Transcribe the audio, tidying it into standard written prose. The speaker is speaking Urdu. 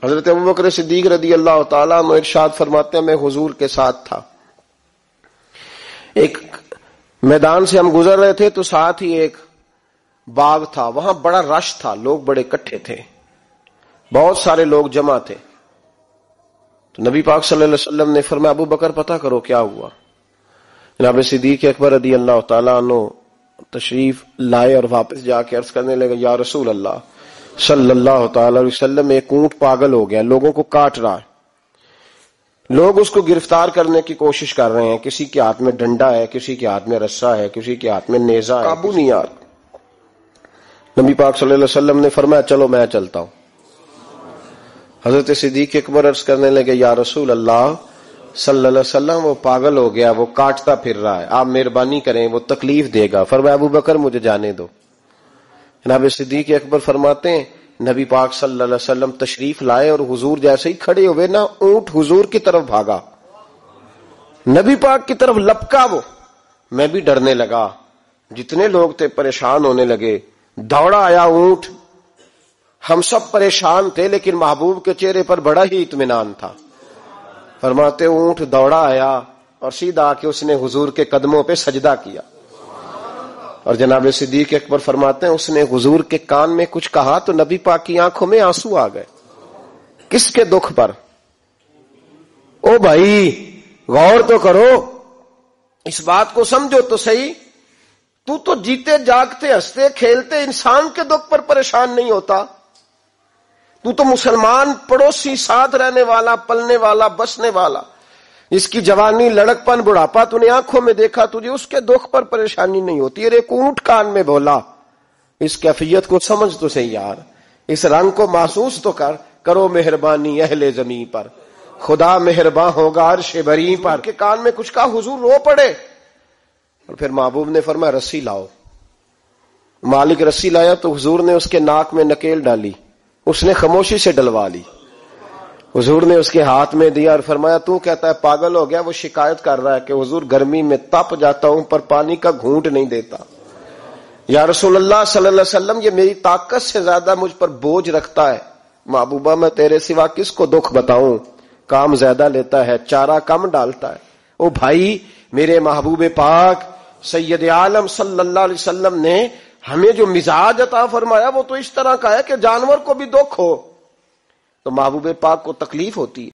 حضرت ابوبکر صدیق رضی اللہ تعالیٰ عنہ ارشاد فرماتے ہیں میں حضور کے ساتھ تھا، ایک میدان سے ہم گزر رہے تھے تو ساتھ ہی ایک باغ تھا، وہاں بڑا رش تھا، لوگ بڑے اکٹھے تھے، بہت سارے لوگ جمع تھے. تو نبی پاک صلی اللہ علیہ وسلم نے فرمایا ابو بکر پتہ کرو کیا ہوا. جناب صدیق اکبر رضی اللہ تعالیٰ عنہ تشریف لائے اور واپس جا کے عرض کرنے لگے یا رسول اللہ صلی اللہ تعالی علیہ وسلم ایک اونٹ پاگل ہو گیا، لوگوں کو کاٹ رہا ہے، لوگ اس کو گرفتار کرنے کی کوشش کر رہے ہیں، کسی کے ہاتھ میں ڈنڈا ہے، کسی کے ہاتھ میں رسا ہے، کسی کے ہاتھ میں نیزہ ہے، قابو نہیں آ رہا. نبی پاک صلی اللہ علیہ وسلم نے فرمایا چلو میں چلتا ہوں. حضرت صدیق اکبر عرض کرنے لگے یا رسول اللہ صلی اللہ علیہ وسلم وہ پاگل ہو گیا، وہ کاٹتا پھر رہا ہے، آپ مہربانی کریں، وہ تکلیف دے گا. فرمایا ابو بکر مجھے جانے دو. جناب صدیق اکبر فرماتے ہیں نبی پاک صلی اللہ علیہ وسلم تشریف لائے اور حضور جیسے ہی کھڑے ہوئے نا اونٹ حضور کی طرف بھاگا، نبی پاک کی طرف لپکا، وہ میں بھی ڈرنے لگا، جتنے لوگ تھے پریشان ہونے لگے. دوڑا آیا اونٹ، ہم سب پریشان تھے لیکن محبوب کے چہرے پر بڑا ہی اطمینان تھا. فرماتے اونٹ دوڑا آیا اور سیدھا آ کے اس نے حضور کے قدموں پہ سجدہ کیا. اور جناب صدیق اکبر فرماتے ہیں اس نے حضور کے کان میں کچھ کہا تو نبی پاک کی آنکھوں میں آنسو آ گئے. کس کے دکھ پر؟ او بھائی غور تو کرو، اس بات کو سمجھو تو صحیح، تو جیتے جاگتے ہنستے کھیلتے انسان کے دکھ پر پریشان نہیں ہوتا. تو مسلمان پڑوسی ساتھ رہنے والا، پلنے والا، بسنے والا، جس کی جوانی لڑکپن بڑھاپا تو نے آنکھوں میں دیکھا، تجھے اس کے دکھ پر پریشانی نہیں ہوتی. ارے ایک اونٹ کان میں بولا، اس کیفیت کو سمجھ تو صحیح یار، اس رنگ کو محسوس تو کرو مہربانی اہل زمین پر، خدا مہربان ہوگا عرش بری پر. کے کان میں کچھ کہا، حضور رو پڑے. اور پھر محبوب نے فرمایا رسی لاؤ. مالک رسی لایا تو حضور نے اس کے ناک میں نکیل ڈالی، اس نے خاموشی سے ڈلوا لی. حضور نے اس کے ہاتھ میں دیا اور فرمایا تو کہتا ہے پاگل ہو گیا. وہ شکایت کر رہا ہے کہ حضور گرمی میں تپ جاتا ہوں پر پانی کا گھونٹ نہیں دیتا. یا رسول اللہ صلی اللہ علیہ وسلم یہ میری طاقت سے زیادہ مجھ پر بوجھ رکھتا ہے. محبوبہ میں تیرے سوا کس کو دکھ بتاؤں، کام زیادہ لیتا ہے، چارہ کم ڈالتا ہے. او بھائی میرے محبوب پاک سید عالم صلی اللہ علیہ وسلم نے ہمیں جو مزاج عطا فرمایا وہ تو اس طرح کا ہے کہ جانور کو بھی دکھ ہو تو محبوب پاک کو تکلیف ہوتی ہے.